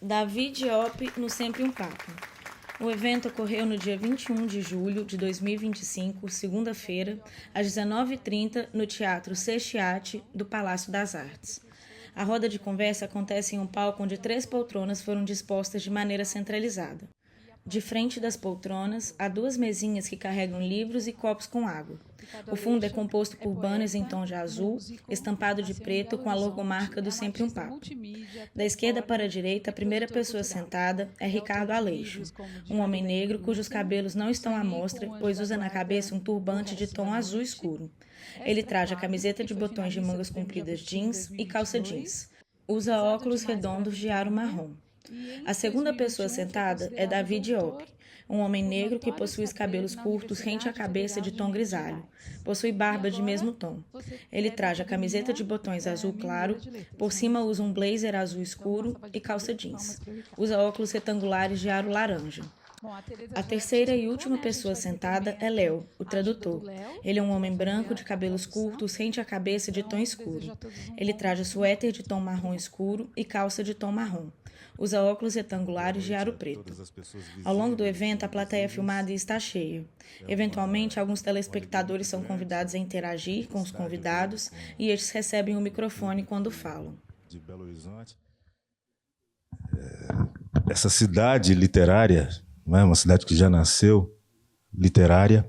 Davi Diop no Sempre um Papa. O evento ocorreu no dia 21 de julho de 2025, segunda-feira, às 19h30, no Teatro Sestiate do Palácio das Artes. A roda de conversa acontece em um palco onde 3 poltronas foram dispostas de maneira centralizada. De frente das poltronas, há 2 mesinhas que carregam livros e copos com água. O fundo é composto por banners em tom de azul, estampado de preto com a logomarca do Sempre um Papa. Da esquerda para a direita, a primeira pessoa sentada é Ricardo Aleixo, um homem negro cujos cabelos não estão à mostra, pois usa na cabeça um turbante de tom azul escuro. Ele traja camiseta de botões de mangas compridas jeans e calça jeans. Usa óculos redondos de aro marrom. A segunda pessoa sentada é Davi Diop, um homem negro que possui os cabelos curtos rente à cabeça de tom grisalho. Possui barba de mesmo tom. Ele traja camiseta de botões azul claro, por cima usa um blazer azul escuro e calça jeans. Usa óculos retangulares de aro laranja. A terceira e última pessoa sentada é Léo, o tradutor. Ele é um homem branco de cabelos curtos rente à cabeça de tom escuro. Ele traja suéter de tom marrom escuro e calça de tom marrom. Usa óculos retangulares de aro preto. Ao longo do evento, a plateia é filmada e está cheia. Eventualmente, alguns telespectadores são convidados a interagir com os convidados e estes recebem o microfone quando falam. De Belo Horizonte. Essa cidade literária, não é? Uma cidade que já nasceu literária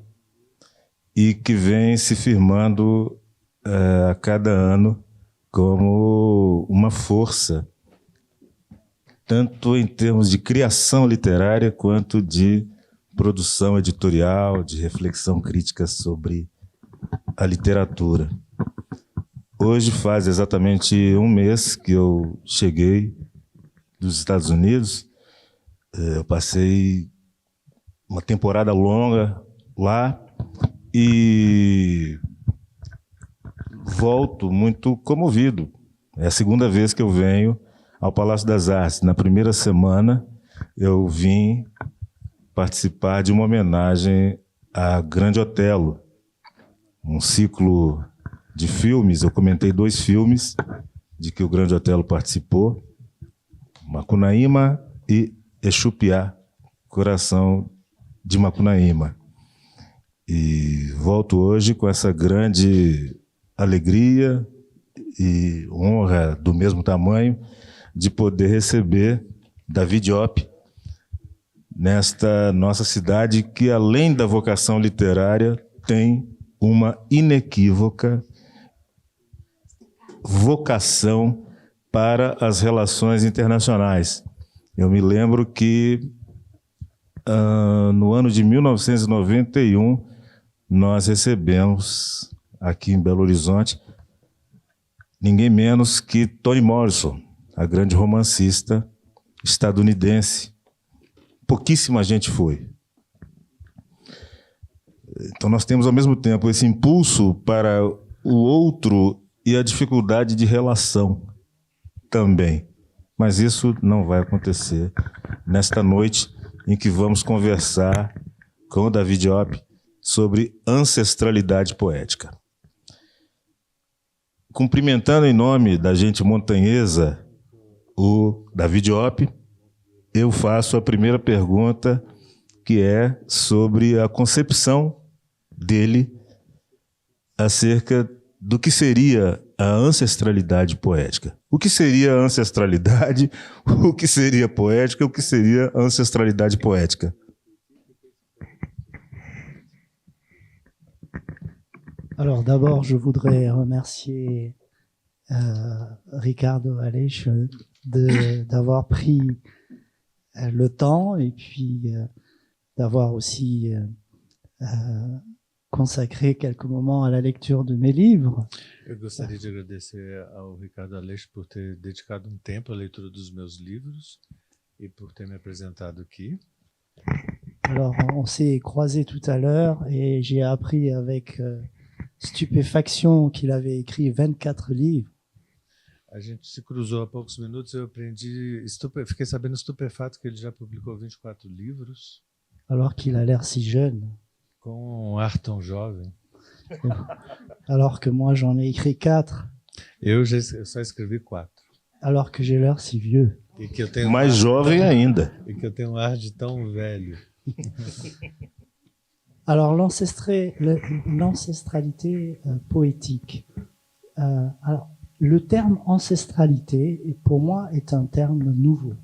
e que vem se firmando a cada ano como uma força, tanto em termos de criação literária quanto de produção editorial, de reflexão crítica sobre a literatura. Hoje faz exatamente um mês que eu cheguei dos Estados Unidos. Eu passei uma temporada longa lá e volto muito comovido. É a segunda vez que eu venho ao Palácio das Artes. Na primeira semana, eu vim participar de uma homenagem a Grande Otelo, um ciclo de filmes. Eu comentei 2 filmes de que o Grande Otelo participou, Macunaíma e Exupiá, Coração de Macunaíma. E volto hoje com essa grande alegria e honra do mesmo tamanho de poder receber Davi Diop nesta nossa cidade que, além da vocação literária, tem uma inequívoca vocação para as relações internacionais. Eu me lembro que, no ano de 1991, nós recebemos, aqui em Belo Horizonte, ninguém menos que Toni Morrison, a grande romancista estadunidense. Pouquíssima gente foi. Então, nós temos, ao mesmo tempo, esse impulso para o outro e a dificuldade de relação também. Mas isso não vai acontecer nesta noite em que vamos conversar com o Davi Diop sobre ancestralidade poética. Cumprimentando em nome da gente montanhesa o Davi Diop, eu faço a primeira pergunta, que é sobre a concepção dele acerca do que seria a ancestralidade poética. O que seria a ancestralidade, o que seria poética, o que seria a ancestralidade poética? Alors d'abord, je voudrais remercier Ricardo Aleixo d'avoir pris le temps et puis d'avoir aussi consacré quelques moments à la lecture de mes livres. Eu gostaria de agradecer ao Ricardo Aleixo por ter dedicado um tempo à leitura dos meus livros e por ter me apresentado aqui. Alors, on s'est croisés tout à l'heure et j'ai appris avec stupéfaction qu'il avait écrit 24 livres. A gente se cruzou há poucos minutos e eu fiquei sabendo estupefato que ele já publicou 24 livros. Alors qu'il a l'air si jeune. Com um ar tão jovem. Alors que moi j'en ai écrit 4. Eu só escrevi 4. Alors que j'ai l'air si vieux. E que eu tenho mais jovem ainda. E que eu tenho um ar de tão velho. Alors, l'ancestralité poétique. Alors, le terme ancestralité, pour moi, est un terme nouveau.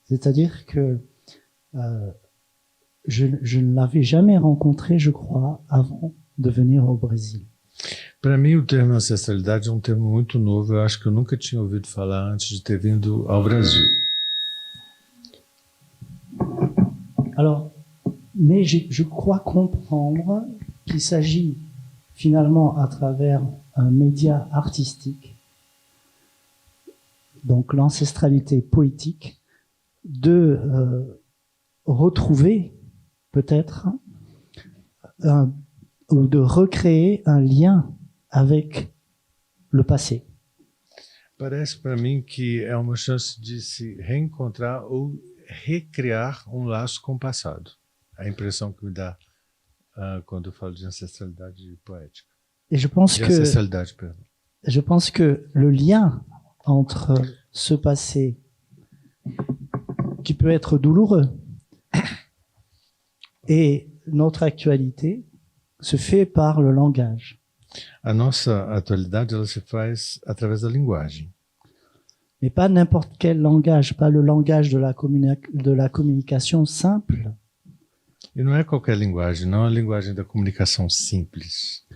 C'est-à-dire que je ne l'avais jamais rencontré, je crois, avant de venir au Brésil. Para mim, o termo ancestralidade é um termo muito novo. Eu acho que eu nunca tinha ouvido falar antes de ter vindo ao Brasil. Alors, mais je crois comprendre qu'il s'agit finalement à travers un média artistique, donc l'ancestralité poétique, de retrouver peut-être ou de recréer un lien avec le passé. Parece para mim que é uma chance de se reencontrar ou recriar um laço com o passado. A impressão que me dá quando eu falo de ancestralidade poética. Et je pense que le lien entre ce passé qui peut être douloureux et notre actualité se fait par le langage. A nossa atualidade ela se faz através da linguagem. Mais pas n'importe quel langage, pas le langage de la communication simple. E não é qualquer linguagem, não é a linguagem da comunicação simples.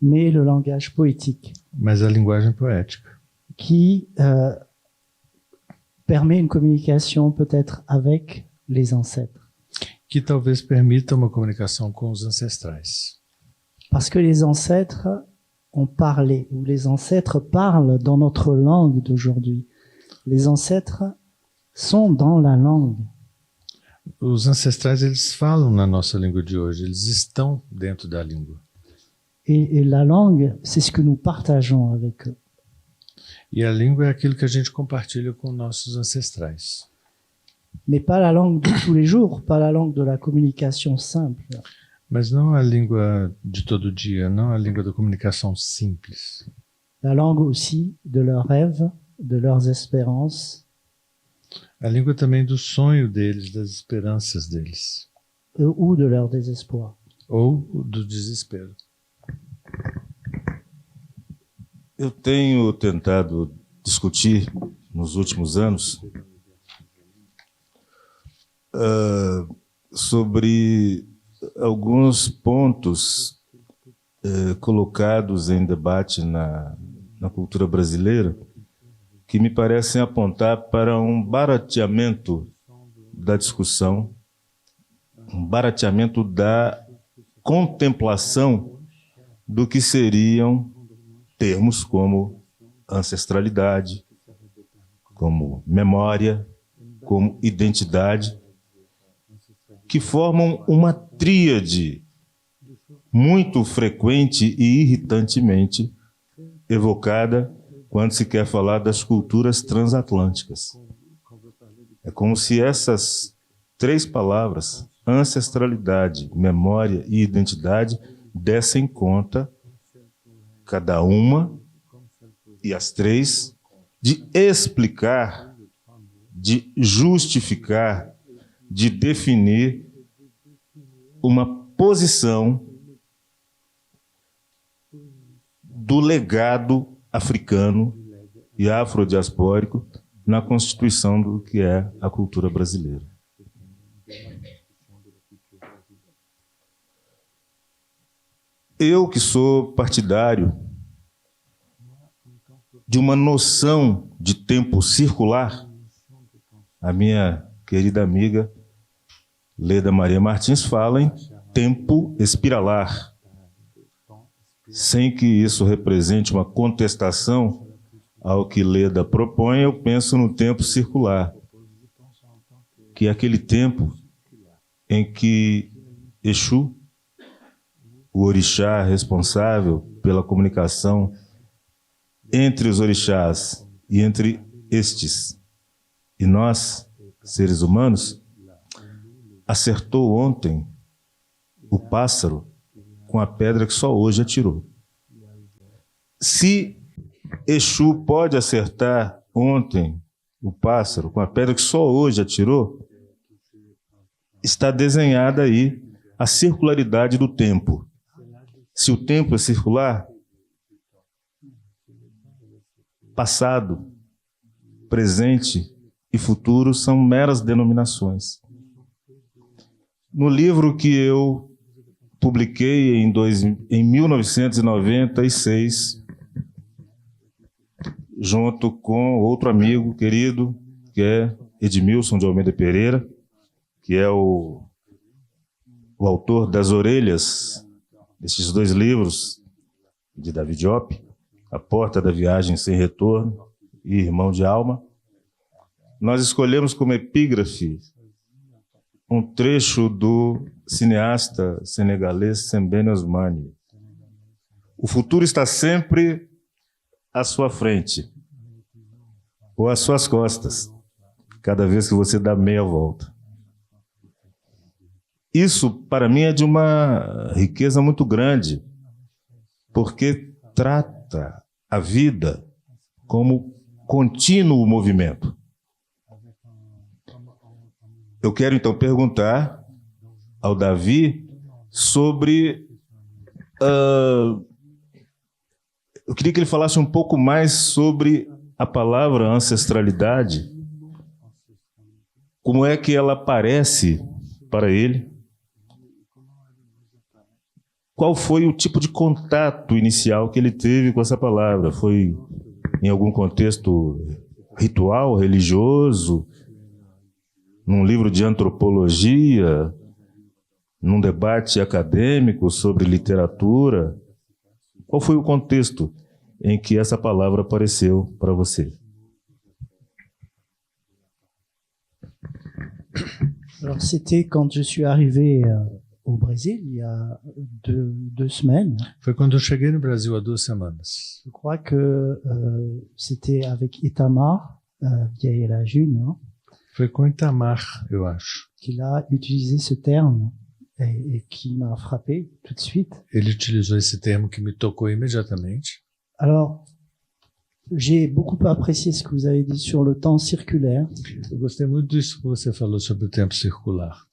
Mais le langage poétique. Mas a linguagem poética. Qui permet une communication peut-être avec les ancêtres. Que talvez permita uma comunicação com os ancestrais. Parce que les ancêtres ont parlé, ou les ancêtres parlent dans notre langue d'aujourd'hui. Les ancêtres sont dans la langue. Os ancestrais, eles falam na nossa língua de hoje, eles estão dentro da língua. Et la langue, c'est ce que nous partageons avec eux. E a língua é aquilo que a gente compartilha com nossos ancestrais. Mais pas la langue de tous les jours, pas la langue de la communication simple. Mas não a língua de todo dia, não a língua da comunicação simples. La langue aussi de leurs rêves, de leurs espérances. A língua também do sonho deles, das esperanças deles. Ou de leur désespoir. Ou do desespero. Eu tenho tentado discutir nos últimos anos sobre alguns pontos colocados em debate na cultura brasileira que me parecem apontar para um barateamento da discussão, um barateamento da contemplação do que seriam termos como ancestralidade, como memória, como identidade, que formam uma tríade muito frequente e irritantemente evocada quando se quer falar das culturas transatlânticas. É como se essas três palavras, ancestralidade, memória e identidade, dessem conta, cada uma, e as três, de explicar, de justificar, de definir uma posição do legado africano e afrodiaspórico na constituição do que é a cultura brasileira. Eu que sou partidário de uma noção de tempo circular, a minha querida amiga Leda Maria Martins fala em tempo espiralar, sem que isso represente uma contestação ao que Leda propõe. Eu penso no tempo circular, que é aquele tempo em que Exu, o orixá responsável pela comunicação entre os orixás e entre estes e nós, seres humanos, acertou ontem o pássaro com a pedra que só hoje atirou. Se Exu pode acertar ontem o pássaro, com a pedra que só hoje atirou, está desenhada aí a circularidade do tempo. Se o tempo é circular, passado, presente e futuro são meras denominações. No livro que eu publiquei em 1996, junto com outro amigo querido, que é Edmilson de Almeida Pereira, que é o autor das orelhas desses 2 livros de David Diop, A Porta da Viagem Sem Retorno e Irmão de Alma. Nós escolhemos como epígrafe um trecho do cineasta senegalês Sembène Ousmane. O futuro está sempre à sua frente, ou às suas costas, cada vez que você dá meia volta. Isso, para mim, é de uma riqueza muito grande, porque trata a vida como contínuo movimento. Eu quero, então, perguntar ao Davi sobre... eu queria que ele falasse um pouco mais sobre a palavra ancestralidade, como é que ela aparece para ele, qual foi o tipo de contato inicial que ele teve com essa palavra? Foi em algum contexto ritual, religioso, num livro de antropologia, num debate acadêmico sobre literatura? Qual foi o contexto em que essa palavra apareceu para você? Alors, c'était quand je suis arrivé au Brésil, il y a deux semaines. Foi quando eu cheguei no Brasil há 2 semanas. Je crois que c'était avec Itamar Vieira Júnior. Foi com Itamar, eu acho. Qu'il a utilisé ce terme et qui m'a frappé tout de suite. Ele utilizou esse termo que me tocou imediatamente. Alors, j'ai beaucoup apprécié ce que vous avez dit sur le temps circulaire. Eu gostei muito disso que você falou sobre o tempo circular.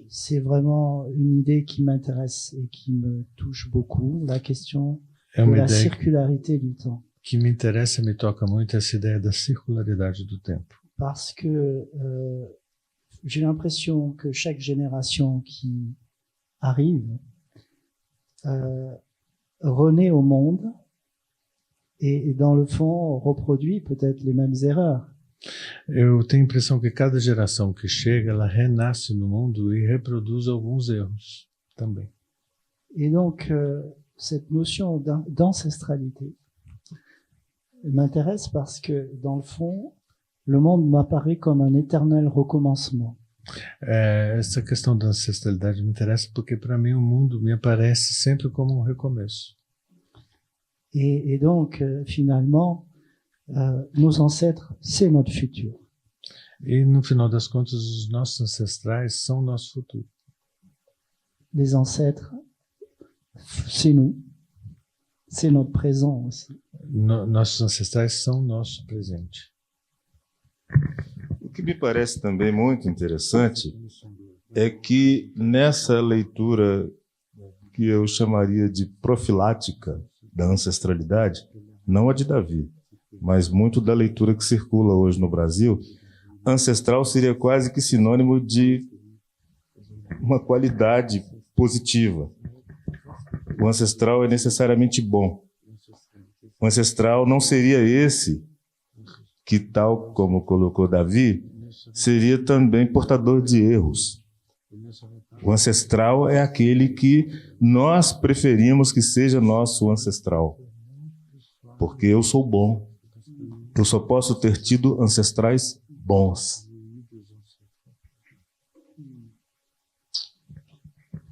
C'est vraiment une idée qui m'intéresse et qui me touche beaucoup, la question de la circularité du temps. Que me interessa, me toca muito essa ideia da circularidade do tempo. Parce que j'ai l'impression que chaque génération qui arrive renaît au monde et dans le fond reproduit peut-être les mêmes erreurs. Eu tenho a impressão que cada geração que chega, ela renasce no mundo e reproduz alguns erros também. Et donc cette notion d'ancestralité m'intéresse parce que dans le fond, le monde m'apparaît comme un éternel recommencement. Essa questão da ancestralidade me interessa porque para mim o mundo me aparece sempre como um recomeço. Et donc finalement, nos ancêtres, c'est notre futur. E no final das contas, os nossos ancestrais são o nosso futuro. Les ancêtres, c'est nous. C'est notre présent aussi. Nossos ancestrais são o nosso presente. O que me parece também muito interessante é que nessa leitura que eu chamaria de profilática da ancestralidade, não a de Davi, mas muito da leitura que circula hoje no Brasil, ancestral seria quase que sinônimo de uma qualidade positiva. O ancestral é necessariamente bom. O ancestral não seria esse que, tal como colocou Davi, seria também portador de erros. O ancestral é aquele que nós preferimos que seja nosso ancestral, porque eu sou bom. Eu só posso ter tido ancestrais bons.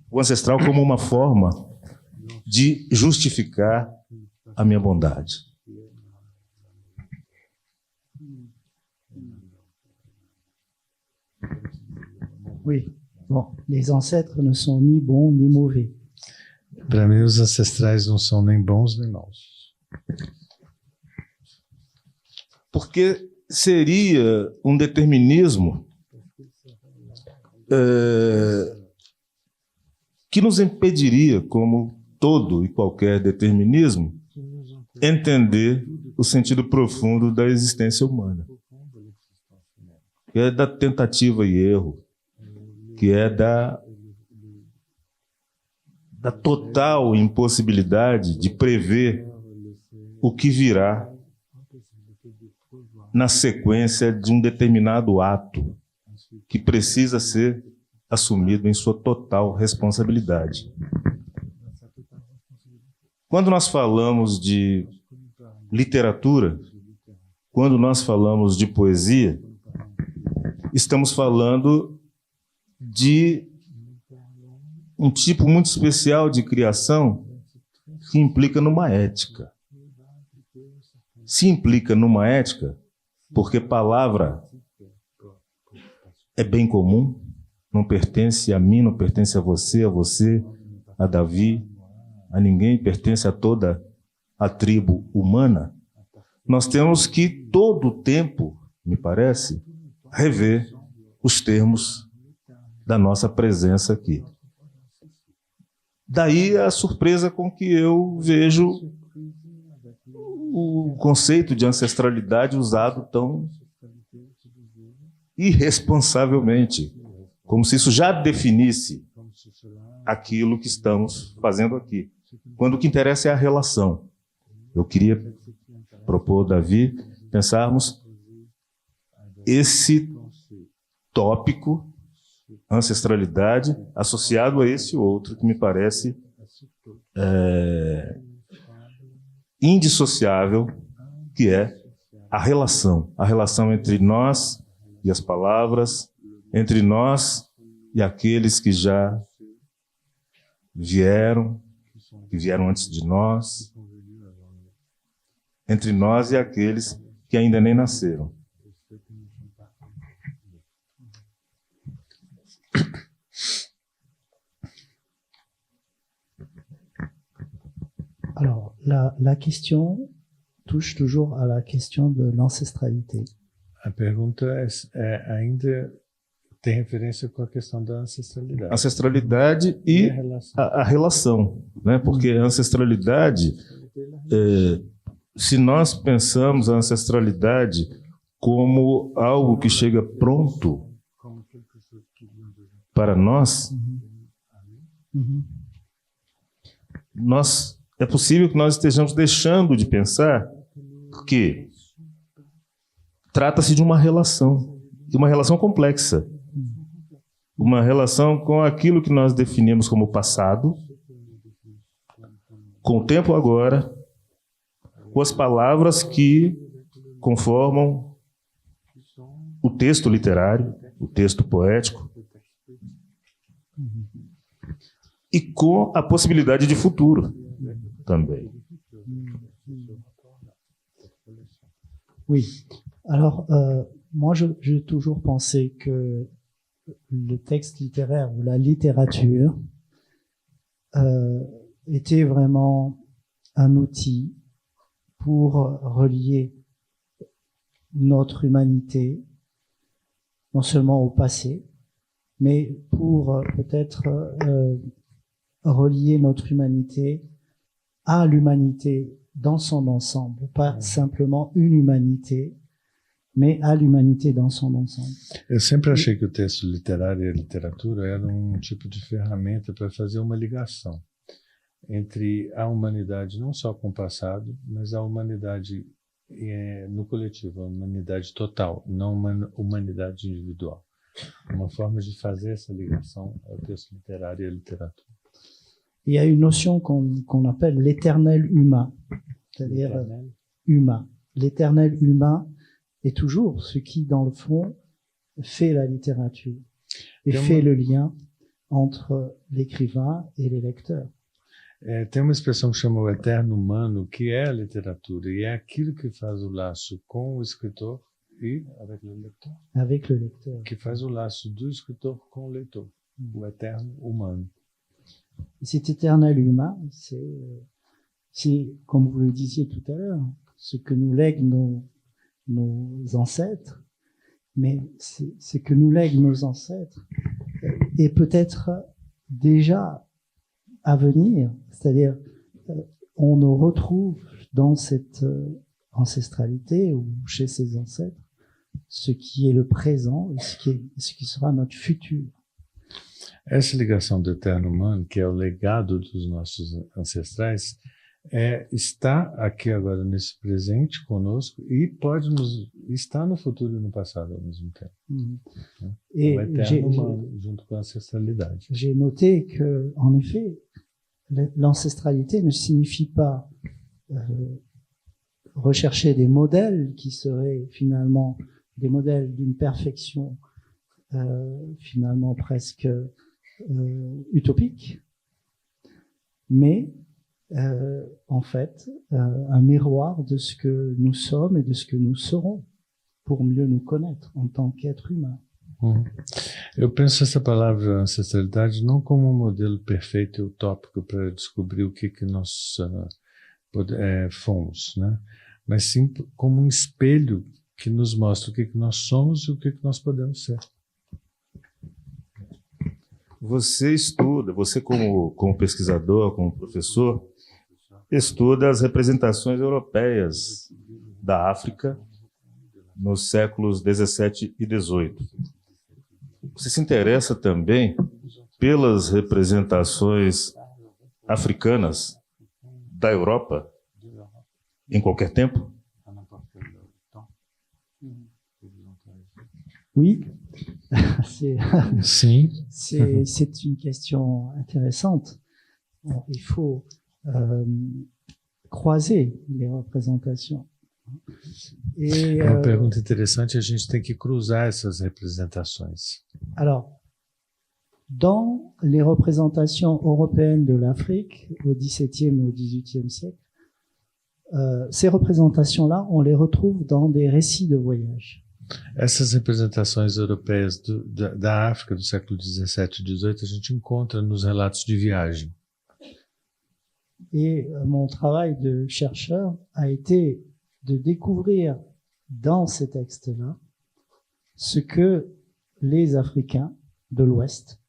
O ancestral como uma forma de justificar a minha bondade. Oui. Bon, les ancêtres ne sont ni bons ni mauvais. Para mim, os ancestrais não são nem bons nem maus. porque seria um determinismo que nos impediria, como todo e qualquer determinismo, entender o sentido profundo da existência humana, que é da tentativa e erro, que é da total impossibilidade de prever o que virá na sequência de um determinado ato que precisa ser assumido em sua total responsabilidade. Quando nós falamos de literatura, quando nós falamos de poesia, estamos falando de um tipo muito especial de criação que implica numa ética. Se implica numa ética, porque palavra é bem comum, não pertence a mim, não pertence a você, a Davi, a ninguém, pertence a toda a tribo humana. Nós temos que, todo o tempo, me parece, rever os termos da nossa presença aqui. Daí a surpresa com que eu vejo o conceito de ancestralidade usado tão irresponsavelmente, como se isso já definisse aquilo que estamos fazendo aqui, quando o que interessa é a relação. Eu queria propor, Davi, pensarmos esse tópico, ancestralidade, associado a esse outro, que me parece indissociável, que é a relação entre nós e as palavras, entre nós e aqueles que já vieram, que vieram antes de nós, entre nós e aqueles que ainda nem nasceram. Alors, la question touche toujours à la question de l'ancestralité. A pergunta ainda tem referência com a questão da ancestralidade. Ancestralidade e a relação, né? Porque a ancestralidade, se nós pensamos a ancestralidade como algo que chega pronto para nós, é possível que nós estejamos deixando de pensar que trata-se de uma relação complexa, uma relação com aquilo que nós definimos como passado, com o tempo agora, com as palavras que conformam o texto literário, o texto poético, e com a possibilidade de futuro também. Oui. Alors, moi, j'ai toujours pensé que le texte littéraire ou la littérature était vraiment un outil pour relier notre humanité, non seulement au passé, mais pour peut-être relier notre humanité à l'humanité dans son ensemble, pas simplement une humanité, mais à l'humanité dans son ensemble. Eu sempre achei que o texto literário e a literatura eram um tipo de ferramenta para fazer uma ligação entre a humanidade, não só com o passado, mas a humanidade no coletivo, a humanidade total, não uma humanidade individual. Uma forma de fazer essa ligação ao texto literário e à literatura. Il y a une notion qu'on appelle l'éternel humain, c'est-à-dire humain. L'éternel humain est toujours ce qui, dans le fond, fait la littérature et fait le lien entre l'écrivain et les lecteurs. Tem uma expressão que chama o eterno humano, que é a literatura, e é aquilo que faz o laço com o escritor e avec le lecteur. Que faz o laço do escritor com o leitor, o eterno humano. Et cet éternel humain, c'est, comme vous le disiez tout à l'heure, ce que nous lèguent nos ancêtres, mais ce que nous lèguent nos ancêtres est peut-être déjà à venir, c'est-à-dire on nous retrouve dans cette ancestralité ou chez ses ancêtres ce qui est le présent et ce qui sera notre futur. Essa ligação do eterno humano, que é o legado dos nossos ancestrais, está aqui agora nesse presente conosco e pode estar no futuro e no passado ao mesmo tempo. Et o eterno humano junto com a ancestralidade. J'ai noté que, en effet, l'ancestralité ne signifie pas rechercher des modèles qui seraient finalement des modèles d'une perfection finalement presque utopique, mais en fait un miroir de ce que nous sommes et de ce que nous serons pour mieux nous connaître en tant qu'être humain. Eu penso essa palavra ancestralidade não como um modelo perfeito e utópico para descobrir o que nós fomos, né? Mas sim como um espelho que nos mostra o que nós somos e o que nós podemos ser. Você estuda, você como pesquisador, como professor, estuda as representações europeias da África nos séculos 17 e 18. Você se interessa também pelas representações africanas da Europa em qualquer tempo? Oui, Sim. C'est une question intéressante. Bon, il faut croiser les représentations. Et, é uma pergunta interessante, a gente tem que cruzar essas representações. Alors, dans les représentations européennes de l'Afrique au XVIIe et au XVIIIe siècle, ces représentations-là, on les retrouve dans des récits de voyage. Essas representações europeias da África do século 17 e 18 a gente encontra nos relatos de viagem. Et mon travail de chercheur a été de découvrir dans ces textes-là ce que les Africains de l'Ouest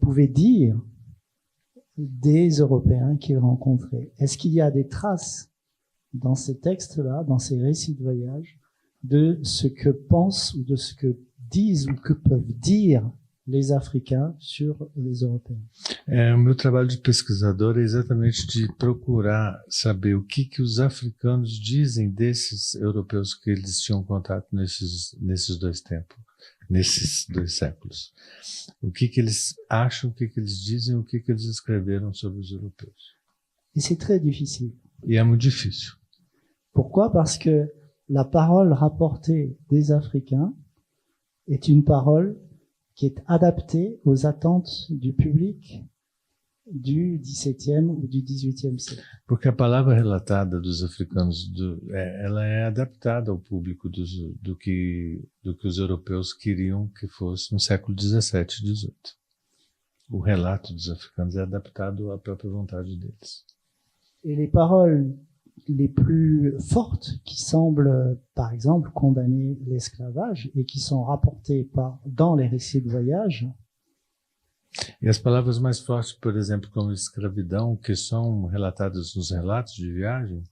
pouvaient dire des Européens qu'ils rencontraient. Est-ce qu'il y a des traces dans ces textes-là, dans ces récits de voyage, de ce que pensent ou de ce que disent ou que peuvent dire les Africains sur les Européens? O meu trabalho de pesquisador é exatamente de procurar saber o que os africanos dizem desses europeus que eles tinham contato nesses dois tempos, nesses dois séculos. O que eles acham, o que eles dizem, o que eles escreveram sobre os europeus. Et c'est très difficile. E é muito difícil. Pourquoi? Parce que la parole rapportée des Africains est une parole qui est adaptée aux attentes du public du XVIIe ou du XVIIIe siècle. Porque a palavra relatada dos africanos, ela é adaptada ao público do que os europeus queriam que fosse no século XVII e XVIII. O relato dos africanos é adaptado à própria vontade deles. Et les paroles les plus fortes qui semblent, par exemple, condamner l'esclavage et qui sont rapportées dans les récits de voyage. E as palavras mais fortes, por exemplo, como escravidão, que são relatadas nos relatos de viagem,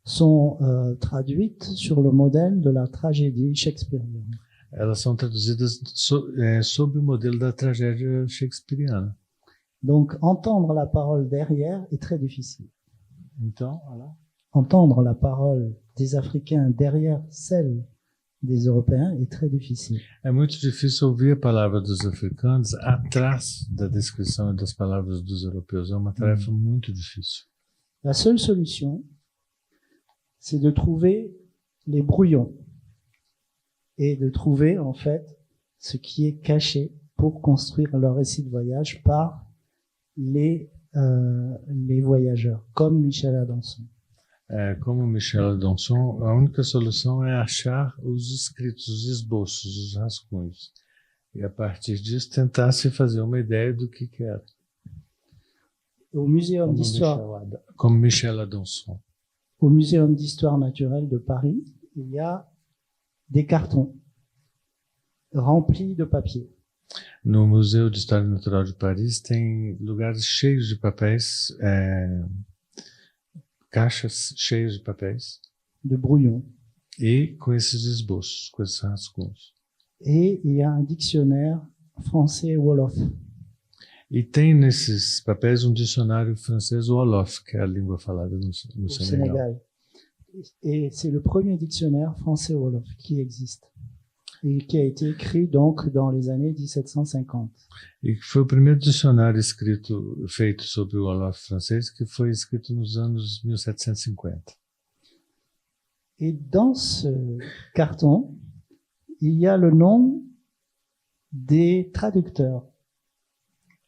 sont traduites sur le modèle de la tragédie shakespearienne. Elas são traduzidas sob o modelo da tragédia shakespeariana. Donc, entendre la parole derrière est très difficile. Então, voilà. Entendre la parole des Africains derrière celle des Européens est très difficile. É muito difícil ouvir a palavra dos africanos atrás da descrição das palavras dos europeus. É uma tarefa muito difícil. La seule solution, c'est de trouver les brouillons et de trouver en fait ce qui est caché pour construire leur récit de voyage par les voyageurs, comme Michel Adanson. Como Michel Adanson, a única solução é achar os escritos, os esboços, os rascunhos. E a partir disso tentar se fazer uma ideia do que era. Au Muséum d'Histoire, Como Michel Adanson. au Muséum d'histoire naturelle de Paris, il y a des cartons remplis de papier. No Museu de História Natural de Paris tem lugares cheios de papéis, caixas cheias de papéis, de brouillons. e com esses esboços, com esses rascunhos. Et il y a un dictionnaire français-wolof. E tem nesses papéis um dicionário francês Wolof, que é a língua falada no Au Senegal. Sénégal. Et c'est le premier dictionnaire français-wolof qui existe. Et qui a été écrit donc dans les années 1750. E que foi o primeiro dicionário feito sobre o Wolof francês, que foi escrito nos anos 1750. Et dans ce carton, il y a le nom des traducteurs.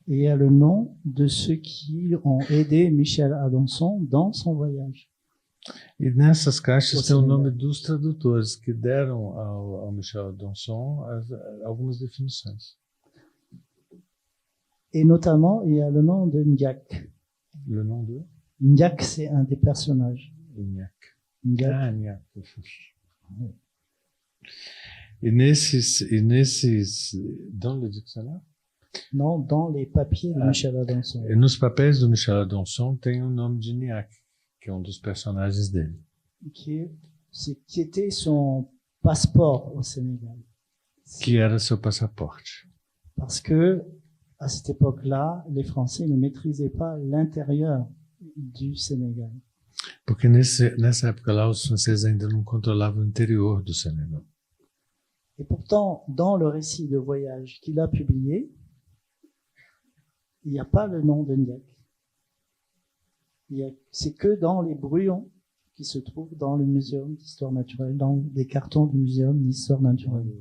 Et il y a le nom de ceux qui ont aidé Michel Adanson dans son voyage. E nessas caixas O tem o Senegal. nome dos tradutores que deram ao Michel Adanson algumas definições. Et notamment, il y a le nom de Ndiak. Le nom de Ndiak, c'est un des personnages. Ignac. Ndiak. Ah, Ignac. E nesses dans le dicionário? Non, dans les papiers de Michel Adanson. E nos papéis do Michel Adanson tem o nome de Ignac, que é um dos personagens dele. Qui était son passeport au Sénégal. Que era seu passaporte. Parce que, à cette époque-là, les Français ne maîtrisaient pas l'intérieur du Sénégal. Porque nessa época lá, os franceses ainda não controlavam o interior do Senegal. Et pourtant, dans le récit de voyage qu'il a publié, il n'y a pas le nom de Ndiak. C'est que dans les brouillons qui se trouvent dans le Muséum d'histoire naturelle, dans les cartons du Muséum d'histoire naturelle.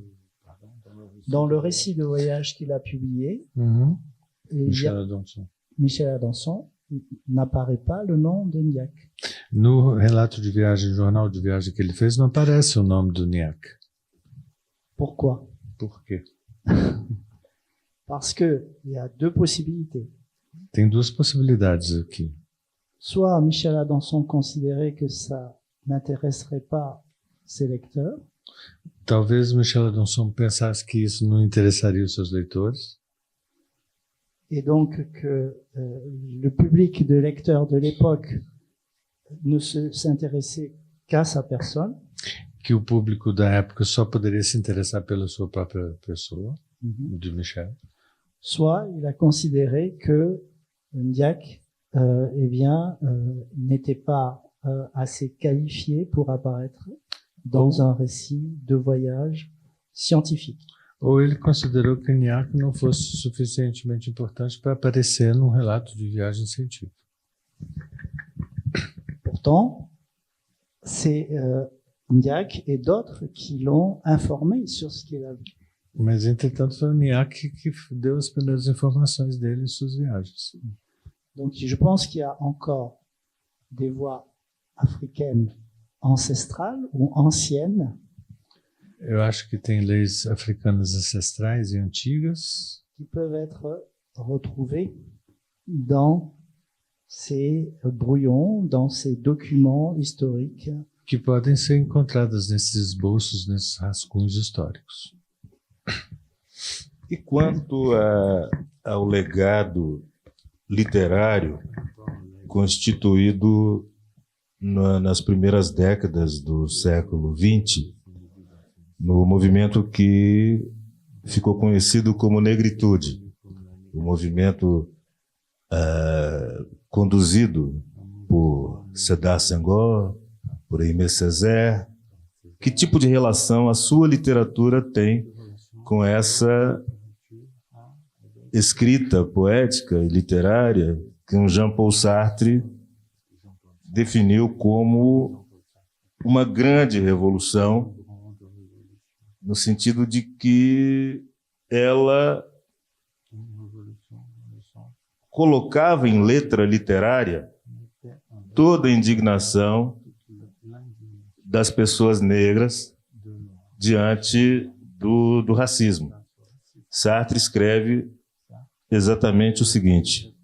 Dans le récit de voyage qu'il a publié, et Michel Adanson, n'apparaît pas le nom de Ndiak. No relato de viagem, jornal de viagem que ele fez, não aparece o nome do Ignac. Pourquoi? Por quê? Parce que il y a deux possibilités. Tem duas possibilidades aqui. Soit Michel Adanson considérait que ça n'intéresserait pas ses lecteurs, Talvez Michel Adanson pensasse que isso não interessaria os seus leitores, et donc que le public de lecteurs de l'époque ne s'intéressait qu'à sa personne, que o público da época só poderia se interessar pela sua própria pessoa, de Michel. soit il a considéré que Ndiak n'était pas assez qualifié pour apparaître dans un récit de voyage scientifique. Ou ele considerou que Ignac não fosse suficientemente importante para aparecer num relato de viagem científica. Pourtant, c'est Ndiak et d'autres qui l'ont informé sur ce qu'il a vu. Mas, entretanto, foi o Ignac que deu as primeiras informações dele em suas viagens. Donc, je pense qu'il y a encore des voix africaines ancestrales ou anciennes Eu acho que tem leis africanas ancestrais e antigas qui peuvent être retrouvées dans ces brouillons, dans ces documents historiques que podem ser encontradas nesses esboços, nesses rascunhos históricos. E quanto ao legado literário constituído nas primeiras décadas do século XX, no movimento que ficou conhecido como negritude, o movimento conduzido por Sédar Senghor, por Aimé Césaire. Que tipo de relação a sua literatura tem com essa escrita poética e literária que um Jean-Paul Sartre definiu como uma grande revolução, no sentido de que ela colocava em letra literária toda a indignação das pessoas negras diante do racismo. Sartre escreve exatamente o seguinte: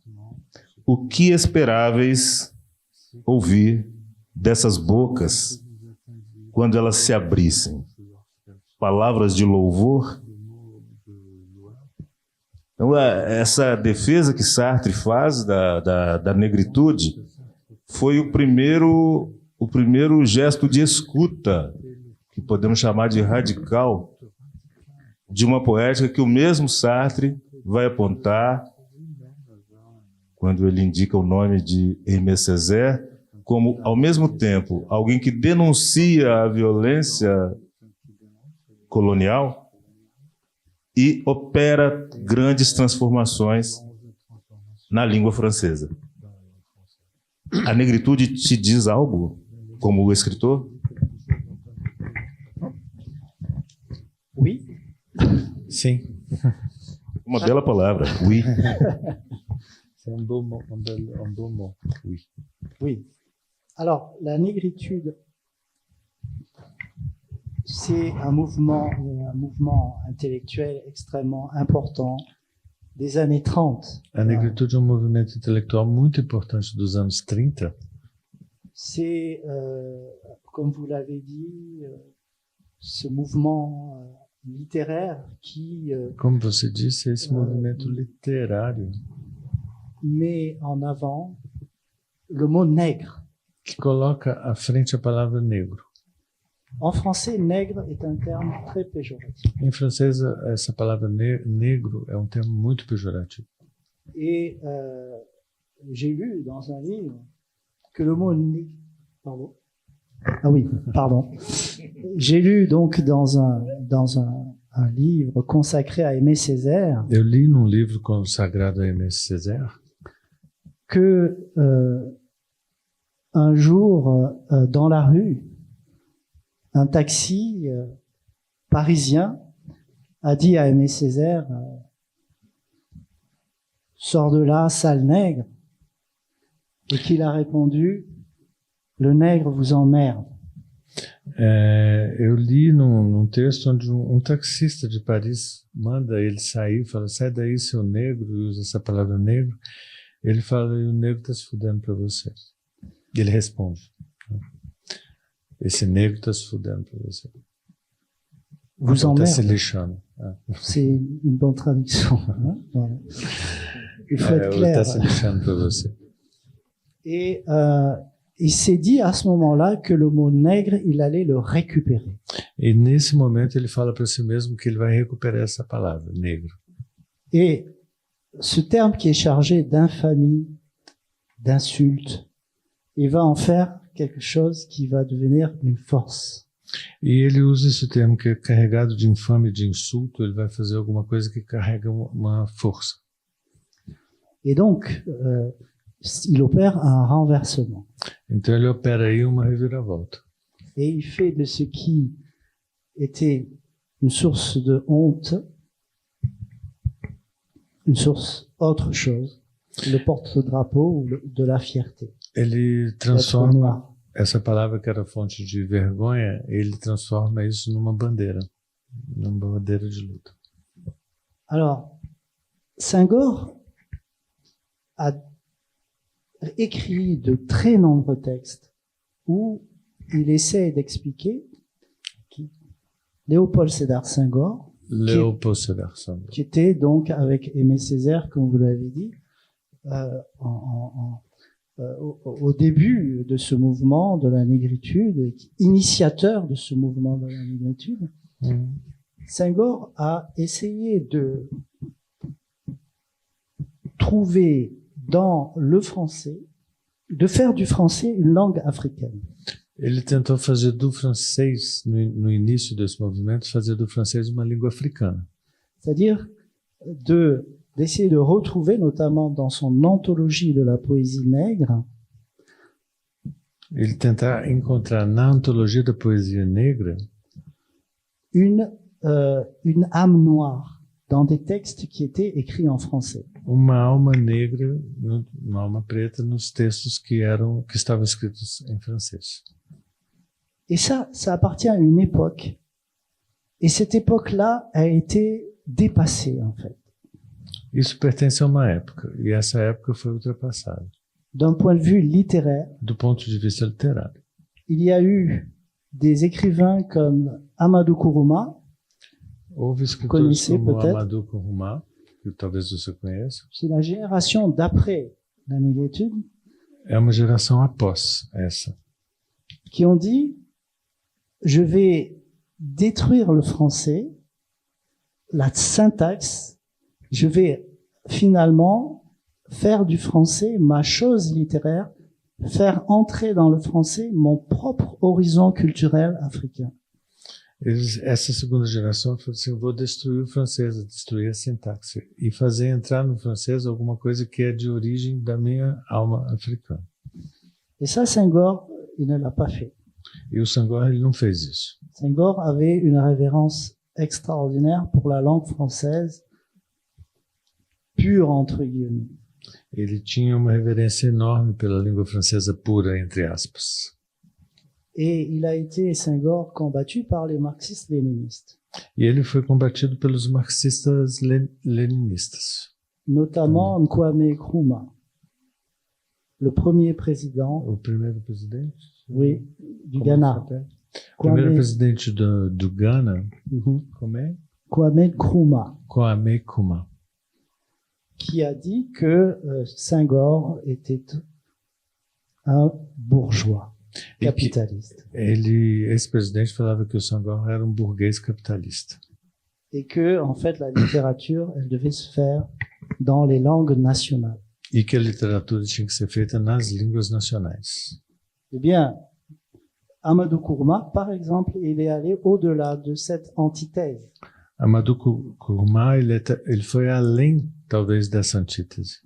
o que esperáveis ouvir dessas bocas quando elas se abrissem. Palavras de louvor. Então, essa defesa que Sartre faz da negritude foi o primeiro gesto de escuta, que podemos chamar de radical, de uma poética que o mesmo Sartre vai apontar quando ele indica o nome de Aimé Césaire como, ao mesmo tempo, alguém que denuncia a violência colonial e opera grandes transformações na língua francesa. A negritude te diz algo, como escritor? Oui. Sim. Uma bela palavra, oui. C'est un beau mot, oui. Oui. Alors, la négritude, c'est un mouvement intellectuel extrêmement important des années 30. A negritude é um movimento intelectual muito importante dos anos 30. C'est, comme vous l'avez dit, ce mouvement littéraire qui Como você disse, esse movimento literário met en avant le mot nègre. que coloca à frente a palavra negro. En français, nègre est un terme très péjoratif. Em francês, essa palavra negro é um termo muito pejorativo. Et j'ai lu dans un livre que le mot pardon. Ah oui, pardon. J'ai lu donc dans un livre consacré à Aimé Césaire Eu li num livro consagrado a Aimé Césaire que un jour, dans la rue, un taxi parisien a dit à Aimé Césaire « Sors de là, sale nègre », et qu'il a répondu « Le nègre vous emmerde ». Eu li num texto onde um taxista de Paris manda ele sair, fala, sai daí seu negro, e usa essa palavra negro. Ele fala, o negro está se fudendo para você. E ele responde, esse negro está se fudendo para você. Vous Está emmerde. se lixando. C'est une bonne traduction. Hein, voilà. Il faut être Ele clair. está se lixando para você. Et il s'est dit à ce moment-là que le mot nègre, il allait le récupérer. E nesse momento ele fala para si mesmo que ele vai recuperar essa palavra, negro. Et ce terme qui est chargé d'infamie, d'insulte, il va en faire quelque chose qui va devenir une force. E ele usa esse termo que é carregado de infame, de insulto, ele vai fazer alguma coisa que carrega uma força. Et donc, il opère un renversement. Então ele opera aí uma reviravolta. Et il fait de ce qui était une source de honte, une source autre chose, le porte-drapeau de la fierté. Ele D'être transforma noir. essa palavra que era fonte de vergonha, ele transforma isso numa bandeira de luta. Alors, Senghor a écrit de très nombreux textes où il essaie d'expliquer qui Léopold Sédar Senghor, Léopold Sédar Senghor. qui était donc avec Aimé Césaire, comme vous l'avez dit, au début de ce mouvement de la négritude, initiateur de ce mouvement de la négritude, Senghor a essayé de trouver dans le français, de faire du français une langue africaine. Ele tentou fazer do francês, no início desse movimento, fazer do francês uma língua africana. C'est-à-dire d'essayer de retrouver, notamment dans son anthologie de la poésie nègre, Ele tentar encontrar na antologia da poesia negra une âme noire dans des textes qui étaient écrits en français. uma alma negra, uma alma preta nos textos que estavam escritos em francês. Et ça appartient à une époque. Et cette époque-là a été dépassée, en fait. Isso pertence a uma época, e essa época foi ultrapassada, D'un point de vue littéraire, do ponto de vista literário. il y a eu des écrivains comme Amadou Kourouma, Houve escritores Conhecer, como peut-être? Amadou Kourouma, que talvez você conheça. c'est la génération d'après la négritude, É uma geração após essa. qui ont dit, je vais détruire le français, la syntaxe, je vais finalement faire du français ma chose littéraire, faire entrer dans le français mon propre horizon culturel africain. Essa segunda geração falou assim, eu vou destruir o francês, destruir a sintaxe e fazer entrar no francês alguma coisa que é de origem da minha alma africana. Et ça, Senghor, il ne l'a pas fait. E o Senghor, ele não fez isso. Senghor avait une révérence extraordinaire pour la langue française, pure entre guillemets. Ele tinha uma reverência enorme pela língua francesa pura, entre aspas. Et il a été, Senghor, combattu par les marxistes-léninistes, E ele foi combatido pelos marxistas leninistas. notamment Kwame Nkrumah, le premier président, O primeiro presidente? oui, du Como Ghana. s'appelle? O primeiro Kwame, presidente do Ghana, Mhm. como é? Kwame Nkrumah, Kwame Nkrumah. qui a dit que Senghor était un bourgeois E que capitaliste esse presidente falava que o Senghor era burguês capitalista. et que, en fait, la littérature, elle devait se faire dans les langues nationales. E que a literatura tinha que ser feita nas línguas nacionais. Eh bien, Amadou Kourouma, par exemple, il est allé au-delà de cette antithèse. Amadou Kourouma, ele foi além, talvez, dessa antítese.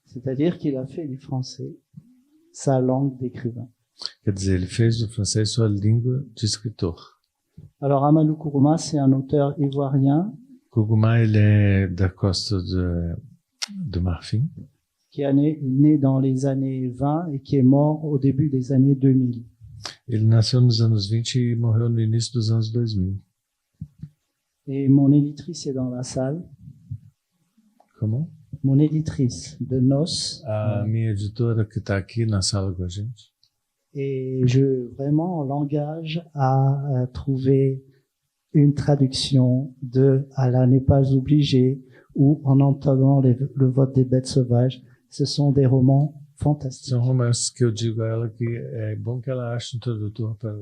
C'est-à-dire qu'il a fait du français sa langue d'écrivain. Quer dizer, ele fez do francês sua língua de escritor. Alors, Amadou Kourouma, c'est un auteur ivoirien Kourouma, ele é da costa do Marfim. qui est né dans les années 20 et qui est mort au début des années 2000. Ele nasceu nos anos 20 e morreu no início dos anos 2000. Et mon éditrice est dans la salle. Como? Mon éditrice de noces. A minha editora que está aqui na sala com a gente. Et je vraiment l'engage à trouver une traduction de Allah n'est pas obligé ou En entendant le vote des bêtes sauvages. Ce sont des romans fantastiques. São romances que eu digo a ela que é bom que ela ache um tradutor para...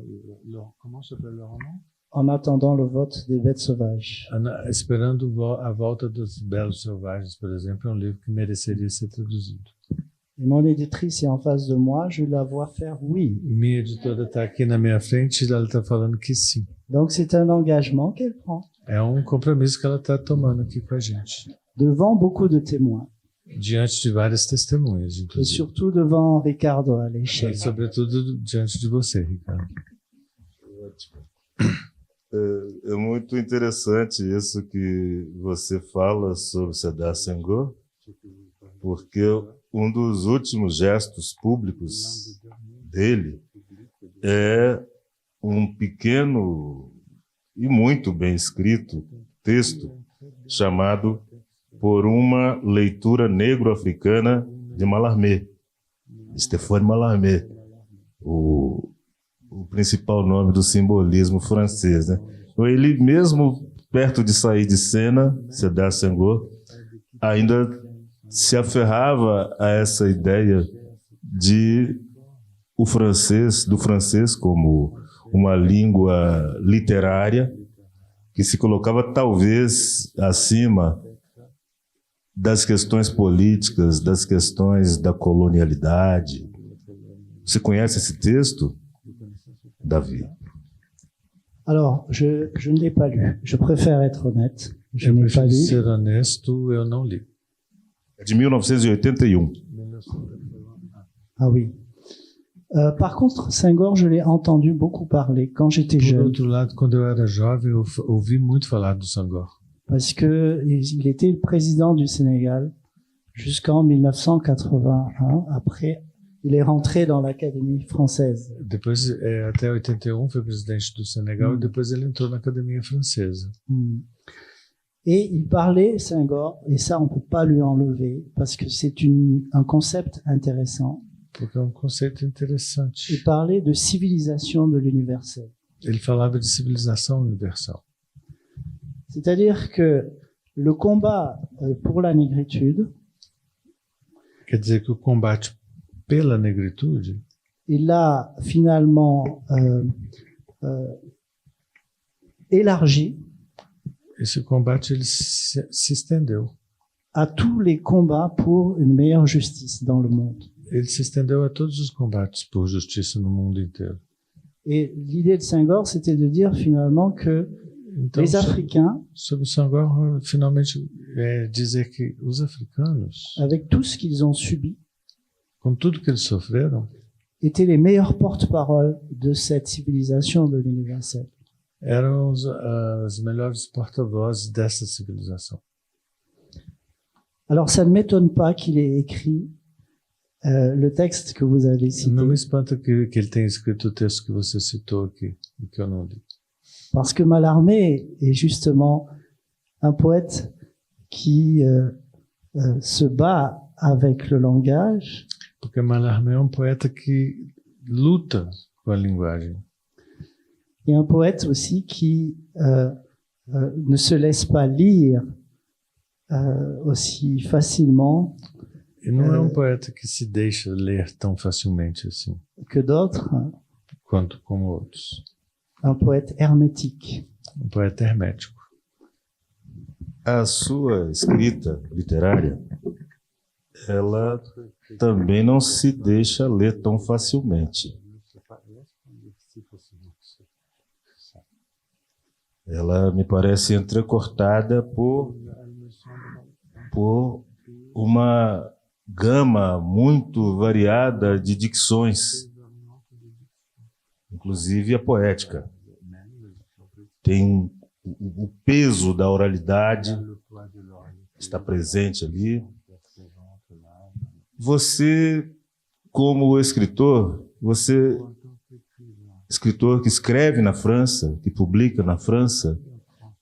Como s'appelle le roman? En attendant le vote des bêtes sauvages. Esperando a volta dos belos selvagens, por exemplo, é um livro que mereceria ser traduzido. Et mon éditrice est en face de moi, je la vois faire oui. Minha editora está aqui na minha frente e ela está falando que sim. Donc c'est un engagement qu'elle prend É compromisso que ela está tomando aqui com a gente. devant beaucoup de témoins Diante de várias testemunhas, et inclusive. surtout devant Ricardo E Aleixo. sobretudo diante de você, Ricardo. É muito interessante isso que você fala sobre Sédar Senghor, porque um dos últimos gestos públicos dele é um pequeno e muito bem escrito texto chamado Por uma Leitura Negro-Africana de Mallarmé, Stéphane Mallarmé, o principal nome do simbolismo francês, né? Ele mesmo, perto de sair de cena, Sédar Senghor, ainda se aferrava a essa ideia de do francês como uma língua literária que se colocava talvez acima das questões políticas, das questões da colonialidade. Você conhece esse texto, Davi? Alors, je ne l'ai pas lu. Je préfère être honnête. Je Eu n'ai pas prefiro lu. ser honesto, eu não li. É de 1981. Ah oui. Par contre, Senghor, je l'ai entendu beaucoup parler quand j'étais Por jeune, outro lado, quando eu era jovem, eu ouvi muito falar do Senghor. parce que il était le président du Sénégal jusqu'en 1981. Après, il est rentré dans l'Académie française. Depois, até 81, foi presidente do Senegal e depois ele entrou na Academia Francesa. Et il parlait, Senghor, et ça on peut pas lui enlever, parce que c'est un concept intéressant. Porque é um conceito interessante. Il parlait de civilisation de l'universel. Ele falava de civilização universal. C'est-à-dire que le combat pour la négritude, Quer dizer que o combate pela negritude, il l'a finalement élargi esse combate ele se estendeu. à tous les combats pour une meilleure justice dans le monde. Ele se estendeu a todos os combates por justiça no mundo inteiro. Et l'idée de Senghor, c'était de dire finalement que Então, les Africains, sobre o Senghor, finalmente é dizer que os africanos, avec tout ce qu'ils ont subi, com tudo que eles sofreram, étaient les meilleurs porte-paroles de cette civilisation de l'universel. eram as melhores porta-vozes dessa civilização. Alors ça ne m'étonne pas qu'il ait écrit le texte que vous avez cité, Não me espanta que ele tenha escrito o texto que você citou aqui, e que eu não li. parce que Mallarmé est justement un poète qui se bat avec le langage, Porque Mallarmé é um poeta que luta com a linguagem. et un poète aussi qui ne se laisse pas lire aussi facilement E não é um poeta que se deixa ler tão facilmente assim, que d'autres, hein. quanto como outros. Un poète hermétique. Um poeta hermético. A sua escrita literária, ela também não se deixa ler tão facilmente. Ela me parece entrecortada por uma gama muito variada de dicções, inclusive a poética. Tem o peso da oralidade, está presente ali. Você, como escritor, escritor que escreve na França, que publica na França,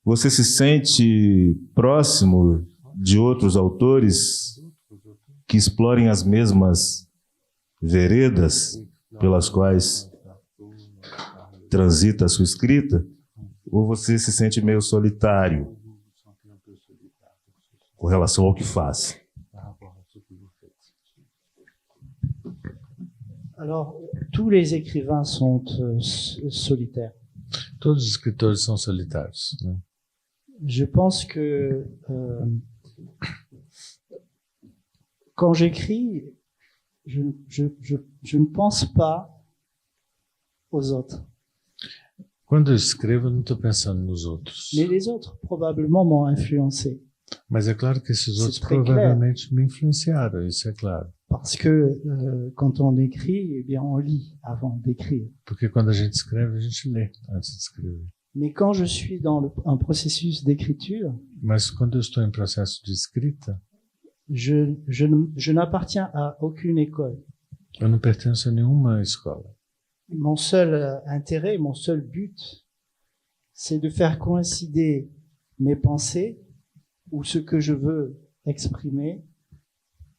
você se sente próximo de outros autores que explorem as mesmas veredas pelas quais transita a sua escrita? Ou você se sente meio solitário com relação ao que faz? Alors, tous les écrivains sont solitaires. Todos os escritores são solitários, né? Je pense que quand j'écris, je ne pense pas aux autres. Quando eu escrevo, eu não estou pensando nos outros. Mais les autres probablement m'ont influencé. Mas é claro que esses outros très provavelmente me influenciaram, isso é claro. Parce que quand on écrit, eh bien, on lit avant d'écrire. Porque quando a gente escreve, a gente lê antes de escrever. Mais quand je suis dans un processus d'écriture, Mas quando eu estou em processo de escrita, je n'appartiens à aucune école. eu não pertenço a nenhuma escola. Mon seul intérêt, mon seul but, c'est de faire coïncider mes pensées ou ce que je veux exprimer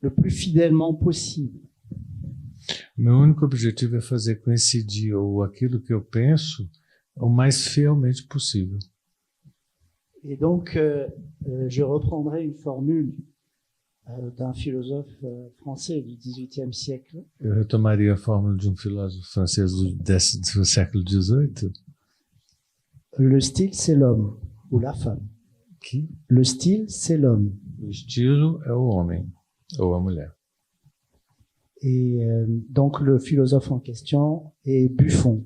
le plus fidèlement possible. Meu único objetivo é fazer coincidir ou aquilo que eu penso o mais fielmente possível. Et donc, je reprendrai une formule d'un philosophe français du XVIIIe siècle, Eu retomaria a fórmula de um filósofo francês do século XVIII, le style c'est l'homme ou la femme. que Le style c'est l'homme. o estilo é o homem ou a mulher. Et donc le philosophe en question est Buffon.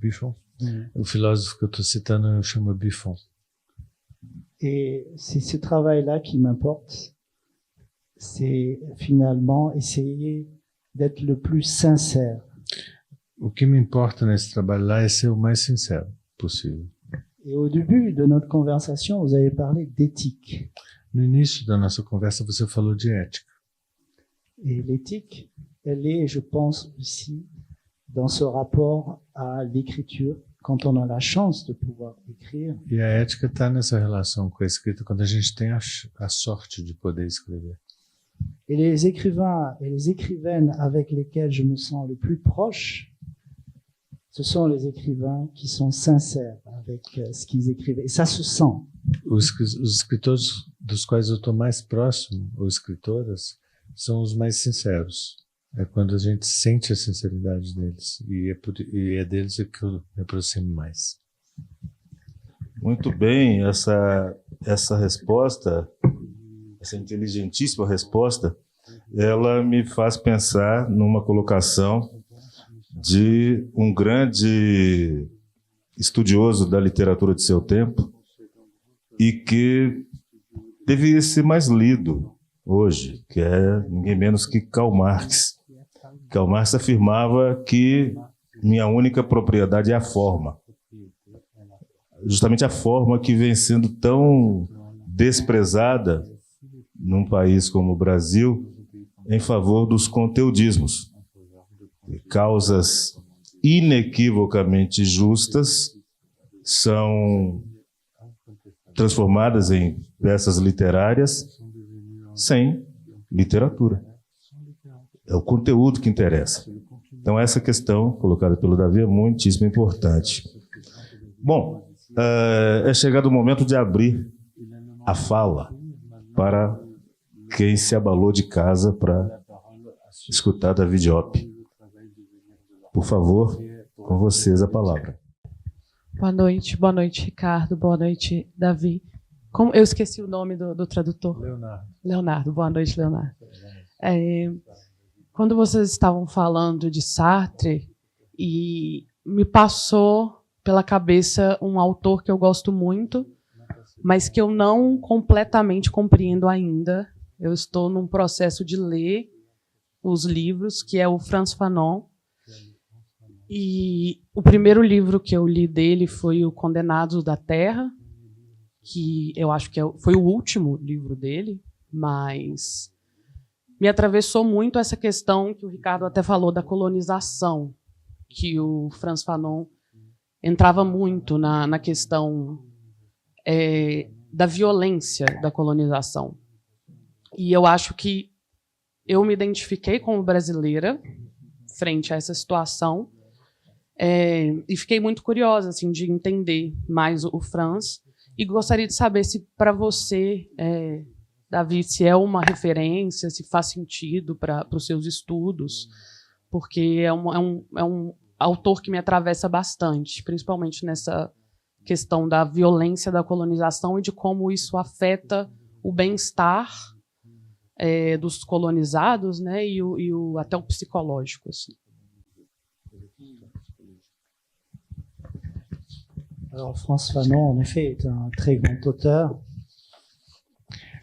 Buffon. O filósofo que eu estou citando chama Buffon. Et c'est ce travail-là qui m'importe. C'est finalement essayer d'être le plus sincère. O que me importa nesse trabalho lá é ser o mais sincero possível. Et au début de notre conversation, vous avez parlé d'éthique. No início da nossa conversa, você falou de ética. Et l'éthique, elle est, je pense, aussi dans ce rapport à l'écriture, quand on a la chance de pouvoir écrire. E a ética está nessa relação com a escrita quando a gente tem a sorte de poder escrever. Et les écrivains et les écrivaines avec lesquels je me sens le plus proche, ce sont les écrivains qui sont sincères avec ce qu'ils écrivent. Et ça se sent. Os escritores dos quais eu estou mais próximo, ou escritoras, são os mais sinceros. É quando a gente sente a sinceridade deles. E é deles que eu me aproximo mais. Muito bem, essa resposta, essa inteligentíssima resposta, ela me faz pensar numa colocação de um grande estudioso da literatura de seu tempo e que deveria ser mais lido hoje, que é ninguém menos que Karl Marx. Karl Marx afirmava que minha única propriedade é a forma. Justamente a forma que vem sendo tão desprezada num país como o Brasil em favor dos conteudismos. Causas inequivocamente justas são transformadas em peças literárias sem literatura. É o conteúdo que interessa. Então, essa questão colocada pelo Davi é muitíssimo importante. Bom, é chegado o momento de abrir a fala para quem se abalou de casa para escutar Davi Diop. Por favor, com vocês a palavra. Boa noite, Ricardo, boa noite, Davi. Eu esqueci o nome do tradutor. Leonardo, boa noite, Leonardo. Quando vocês estavam falando de Sartre, e me passou pela cabeça um autor que eu gosto muito, mas que eu não completamente compreendo ainda. Eu estou num processo de ler os livros, que é o Frantz Fanon. E o primeiro livro que eu li dele foi o Condenados da Terra, que eu acho que foi o último livro dele, mas me atravessou muito essa questão que o Ricardo até falou da colonização, que o Frantz Fanon entrava muito na questão da violência da colonização. E eu acho que eu me identifiquei como brasileira frente a essa situação, e fiquei muito curiosa assim, de entender mais o Frantz, e gostaria de saber se, para você, Davi, se é uma referência, se faz sentido para os seus estudos, porque é um autor que me atravessa bastante, principalmente nessa questão da violência da colonização e de como isso afeta o bem-estar dos colonizados, né, e até o psicológico. Assim. Alors, Frantz Fanon, en effet, est un très grand auteur.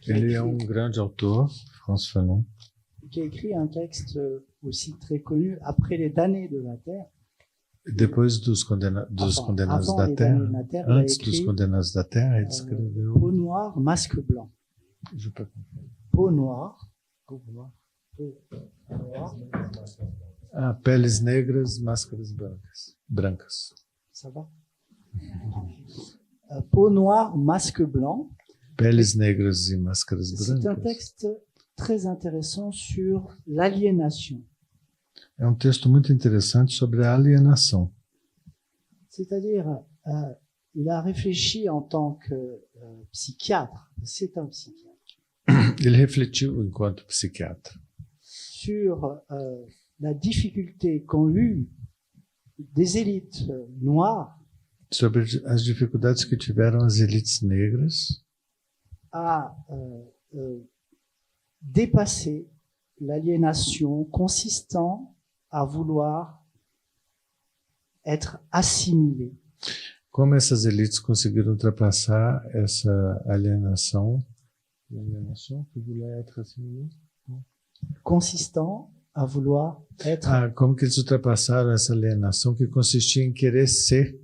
Ele é um grande autor, Frantz Fanon, qui a écrit un texte aussi très connu, Après les damnés de la Terre. Depois dos Condenados da Terra, antes dos Condenados da Terra, ele escreveu Peau noire, masque blanc. Peau noire, Peles Negras, Máscaras Brancas. Ça va? Peau noire, masque blanc. Peles Negras e Máscaras Brancas. C'est un texte très intéressant sur l'aliénation. É um texto muito interessante sobre a alienação. C'est-à-dire, il a réfléchi en tant que psychiatre, c'est un psychiatre. Ele refletiu enquanto psiquiatra sur la difficulté qu'ont eu des élites noires sobre as dificuldades que tiveram as elites negras à dépasser l'aliénation consistant à vouloir être assimilées. Como essas elites conseguiram ultrapassar essa alienação que voulait être assimilée? Consistant à vouloir être como que eles ultrapassaram essa alienação que consistia em querer ser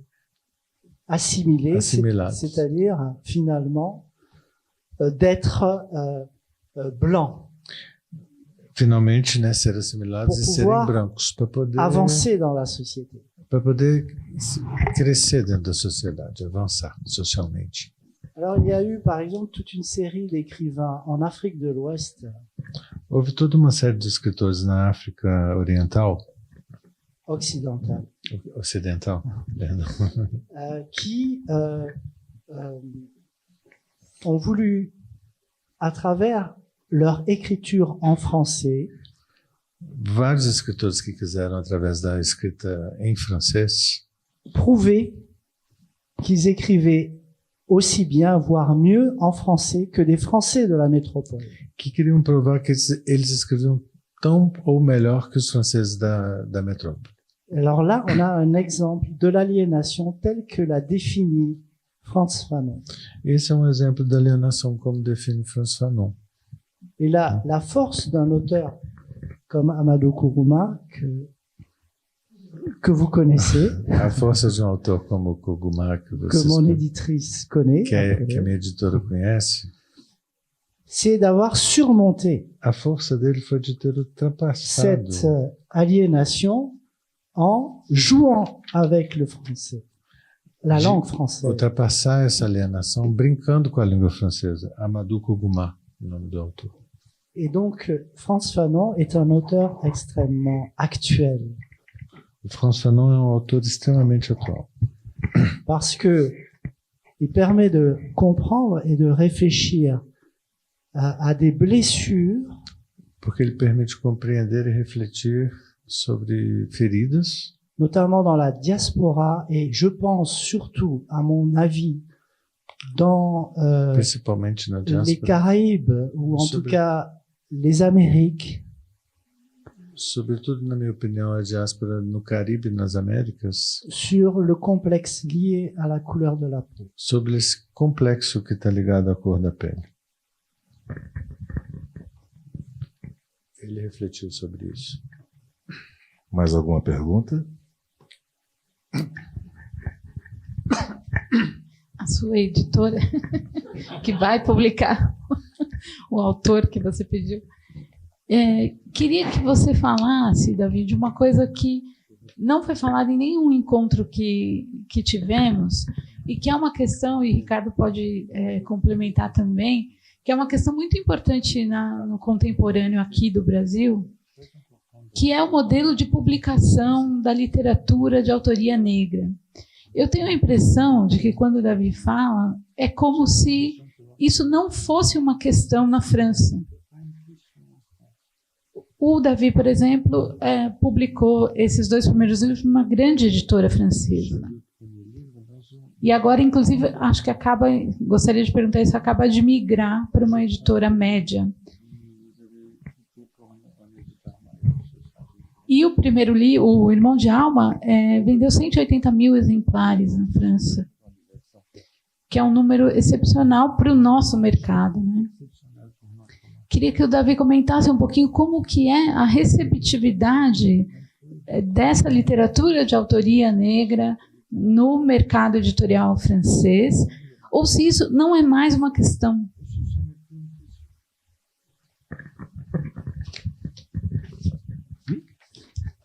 assimilados, c'est-à-dire finalement d'être blanc. Finalmente, né, ser assimilados e serem brancos para poder avancer dans la société. Para poder crescer dentro da sociedade, avançar socialmente. Alors, il y a eu, par exemple, toute une série d'écrivains en Afrique de l'Ouest. Houve toda uma série de escritores na África Oriental, occidentale, ocidental, perdão, qui ont voulu, à travers leur écriture en français, vários escritores que quiseram, através da escrita em francês, prouver qu'ils écrivaient aussi bien, voire mieux en français que des Français de la métropole. que queriam provar que eles escreviam tão ou melhor que os franceses da metrópole. Alors là, on a un exemple de l'aliénation telle que l'a définie Frantz Fanon. Esse é um exemplo da alienação como define Frantz Fanon. Et là, la force d'un auteur comme Amadou Kourouma, que vous connaissez, A força de um autor como o Kourouma, que que vocês mon éditrice connaît, que a minha editora conhece, c'est d'avoir surmonté a força dele foi de ter ultrapassado cette aliénation en jouant avec le français, la langue française. ultrapassar essa alienação brincando com a língua francesa. Amadou Kourouma, o nome do autor. Et donc, Frantz Fanon est un auteur extrêmement actuel, O Frantz Fanon é um autor extremamente atual, parce que il permet de comprendre et de réfléchir à des blessures porque ele permite compreender e refletir sobre feridas, notamment dans la diaspora, et je pense surtout, à mon avis, dans principalmente na les diáspora, Caraïbes, ou en tout Sobre- cas les Amériques, sobretudo, na minha opinião, a diáspora no Caribe e nas Américas, sur le complexe lié à la couleur de la peau. sobre esse complexo que está ligado à cor da pele. Ele refletiu sobre isso. Mais alguma pergunta? A sua editora, que vai publicar o autor que você pediu. Queria que você falasse, Davi, de uma coisa que não foi falada em nenhum encontro que tivemos, e que é uma questão, e Ricardo pode complementar também, que é uma questão muito importante no contemporâneo aqui do Brasil, que é o modelo de publicação da literatura de autoria negra. Eu tenho a impressão de que quando o Davi fala, é como se isso não fosse uma questão na França. O Davi, por exemplo, publicou esses 2 primeiros livros numa grande editora francesa. E agora, inclusive, acho que gostaria de perguntar isso, acaba de migrar para uma editora média. E o primeiro livro, O Irmão de Alma, vendeu 180 mil exemplares na França, que é um número excepcional para o nosso mercado, né? Queria que o Davi comentasse um pouquinho como que é a receptividade dessa literatura de autoria negra no mercado editorial francês, ou se isso não é mais uma questão.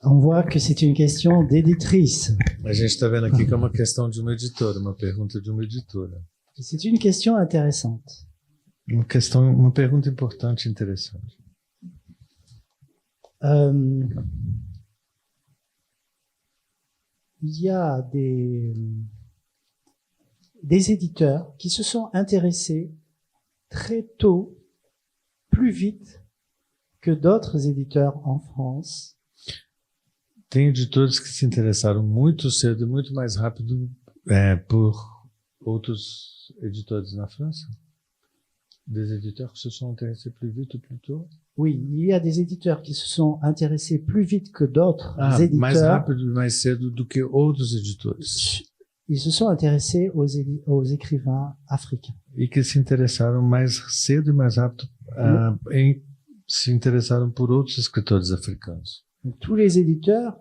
On voit que c'est une question d'éditrice. A gente está vendo aqui que é uma questão de uma editora, uma pergunta de uma editora. C'est une question intéressante. Uma pergunta importante e interessante. Il y a des éditeurs qui se sont intéressés très tôt, plus vite que d'autres éditeurs en France, Tem editores que se interessaram muito cedo e muito mais rápido por outros editores na França. Des éditeurs qui se sont intéressés plus vite ou plus tôt. Oui, il y a des éditeurs qui se sont intéressés plus vite que d'autres Mais éditeurs. rápido e mais cedo do que outros editores. Ils se sont intéressés aux écrivains africains. E que se interessaram mais cedo e mais rápido se interessaram por outros escritores africanos. Donc, tous les éditeurs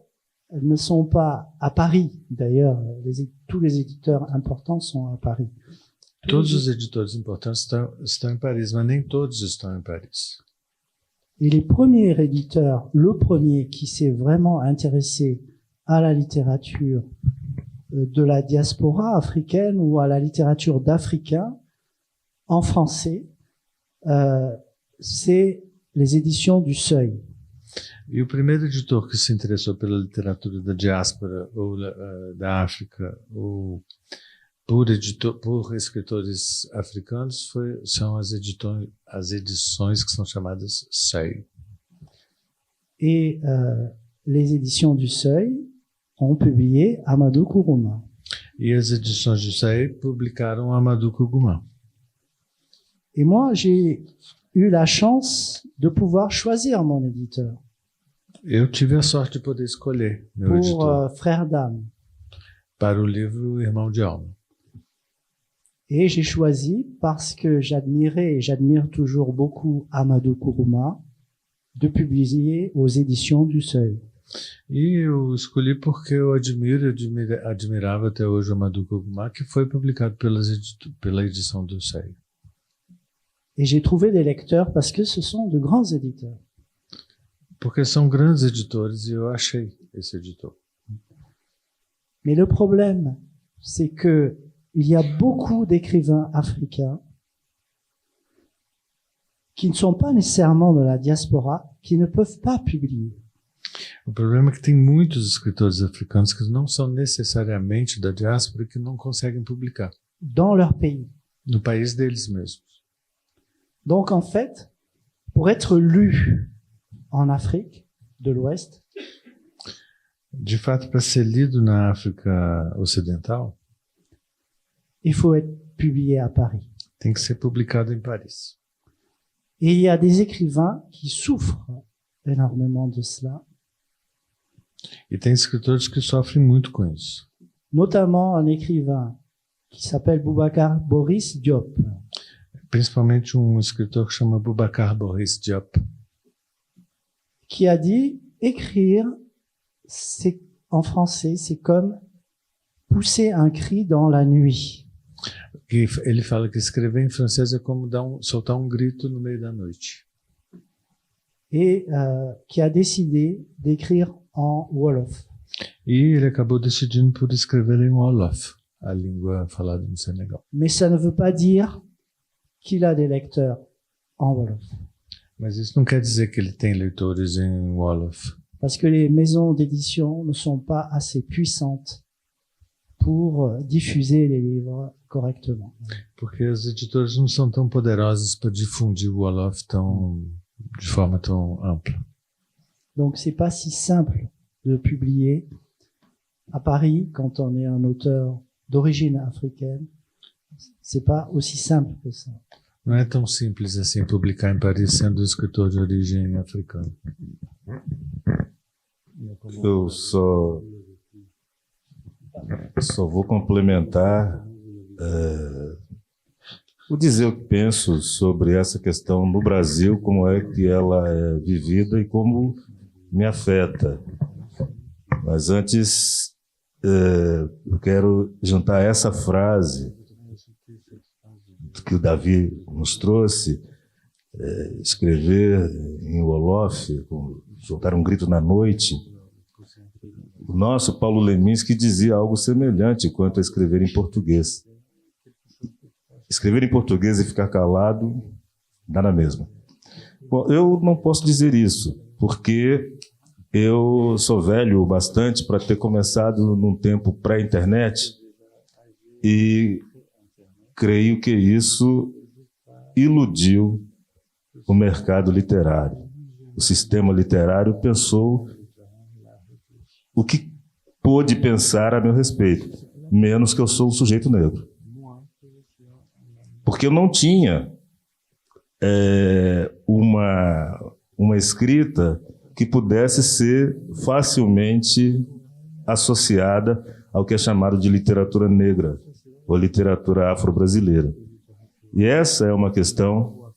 ne sont pas à Paris. D'ailleurs, tous les éditeurs importants sont à Paris. Todos os editores importantes estão em Paris, mas nem todos estão em Paris. Et les premiers éditeurs, le premier qui s'est vraiment intéressé à la littérature de la diaspora africaine ou à la littérature d'Africains en français, c'est les éditions du Seuil. E o primeiro editor que se interessou pela literatura da diáspora ou da África ou por escritores africanos são as edições que são chamadas Seuil. Et les éditions du Seuil ont publié Amadou Kourouma. E as edições do Seuil publicaram Amadou Kourouma. Et moi, j'ai eu la chance de pouvoir choisir mon éditeur Eu tive a sorte de poder escolher meu pour editor Frères d'âme. para o livro Irmão de Alma. Et j'ai choisi parce que j'admirais et j'admire toujours beaucoup Amadou Kourouma de publier aux éditions du Seuil. E eu escolhi porque eu admirava até hoje o Amadou Kourouma, que foi publicado pela edição do Seuil. Et j'ai trouvé des lecteurs parce que ce sont de grands éditeurs. Porque são grandes editores e eu achei esse editor. Mais le problème, c'est que il y a beaucoup d'écrivains africains qui ne sont pas nécessairement de la diaspora, qui ne peuvent pas publier. O problema é que tem muitos escritores africanos que não são necessariamente da diáspora e que não conseguem publicar Dans leur pays. no país deles mesmos. Donc en fait, pour être lu en Afrique de l'Ouest, De fato, para ser lido na África Ocidental, il faut être publié à Paris. tem que ser publicado em Paris. Et il y a des écrivains qui souffrent énormément de cela, E tem escritores que sofrem muito com isso. notamment un écrivain qui s'appelle Boubacar Boris Diop, Principalmente um escritor que chama Boubacar Boris Diop, qui a dit écrire en français, c'est comme pousser un cri dans la nuit. que ele fala que escrever em francês é como soltar um grito no meio da noite. Et qui a décidé d'écrire en Wolof. E ele acabou decidindo por escrever em Wolof, a língua falada no Senegal. Mais ça ne veut pas dire qu'il a des lecteurs en Wolof. Mas isso não quer dizer que ele tem leitores em Wolof, Parce que les maisons d'édition ne sont pas assez puissantes pour diffuser les livres correctement. porque as editoras não são tão poderosas para difundir o Wolof de forma tão ampla. Donc c'est pas si simple de publier à Paris quand on est un auteur d'origine africaine. C'est pas aussi simple que ça. Não é tão simples assim publicar em Paris sendo escritor de origem africana. Eu só vou complementar, vou dizer o que penso sobre essa questão no Brasil, como é que ela é vivida e como me afeta. Mas antes, eu quero juntar essa frase que o Davi nos trouxe, escrever em Wolof, soltar um grito na noite. O nosso Paulo Leminski dizia algo semelhante quanto a escrever em português. Escrever em português e ficar calado dá na mesma. Bom, eu não posso dizer isso, porque eu sou velho o bastante para ter começado num tempo pré-internet e creio que isso iludiu o mercado literário. O sistema literário pensou o que pôde pensar a meu respeito, menos que eu sou um sujeito negro. Porque eu não tinha uma escrita que pudesse ser facilmente associada ao que é chamado de literatura negra ou literatura afro-brasileira. E essa é uma questão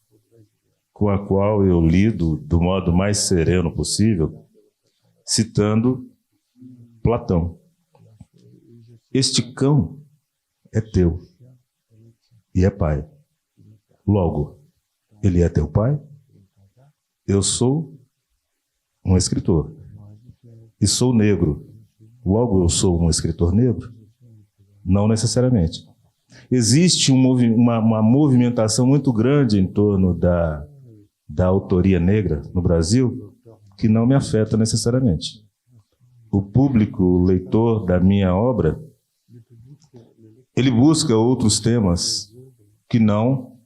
com a qual eu lido do modo mais sereno possível, citando Platão. Este cão é teu e é pai. Logo, ele é teu pai? Eu sou um escritor e sou negro. Logo, eu sou um escritor negro? Não necessariamente. Existe uma movimentação muito grande em torno da autoria negra no Brasil que não me afeta necessariamente. O público, o leitor da minha obra, ele busca outros temas que não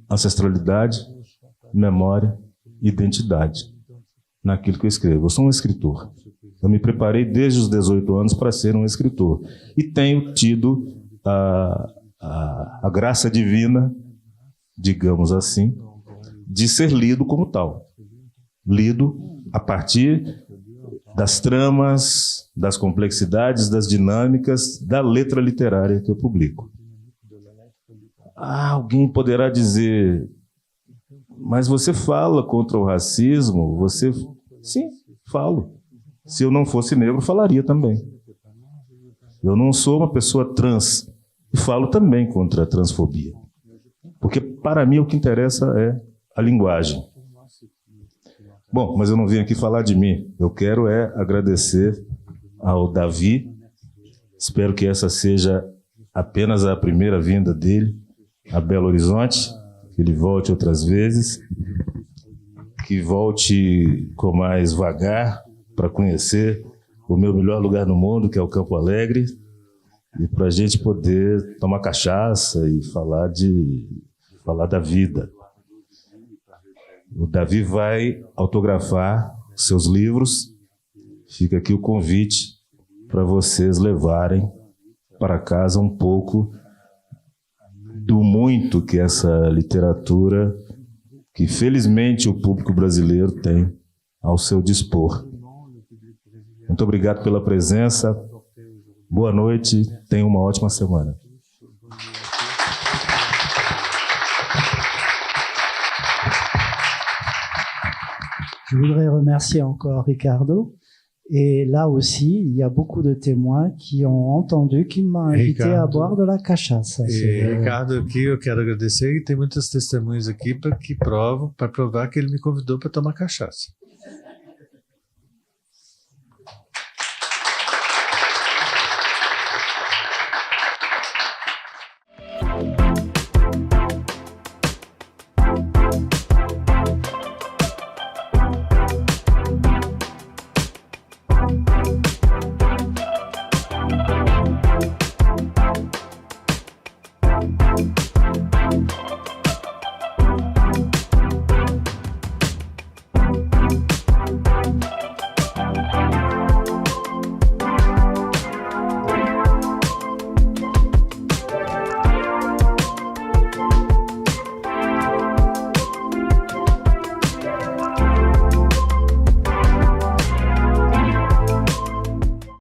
ancestralidade, memória, identidade naquilo que eu escrevo. Eu sou um escritor. Eu me preparei desde os 18 anos para ser um escritor. E tenho tido a graça divina, digamos assim, de ser lido como tal. Lido a partir das tramas, das complexidades, das dinâmicas da letra literária que eu publico. Alguém poderá dizer, mas você fala contra o racismo? Você... Sim, falo. Se eu não fosse negro, falaria também. Eu não sou uma pessoa trans e falo também contra a transfobia. Porque, para mim, o que interessa é a linguagem. Bom, mas eu não vim aqui falar de mim. Eu quero agradecer ao Davi. Espero que essa seja apenas a primeira vinda dele a Belo Horizonte, que ele volte outras vezes, que volte com mais vagar para conhecer o meu melhor lugar no mundo, que é o Campo Alegre, e para a gente poder tomar cachaça e falar da vida. O Davi vai autografar seus livros. Fica aqui o convite para vocês levarem para casa um pouco do muito que essa literatura, que felizmente o público brasileiro tem ao seu dispor. Muito obrigado pela presença. Boa noite. Tenha uma ótima semana. Je voudrais remercier encore Ricardo. Et là aussi, il y a beaucoup de témoins qui ont entendu qu'il m'a invité à boire de la cachaça. Ricardo, aqui eu quero agradecer, e tem muitas testemunhas aqui para provar que ele me convidou para tomar cachaça.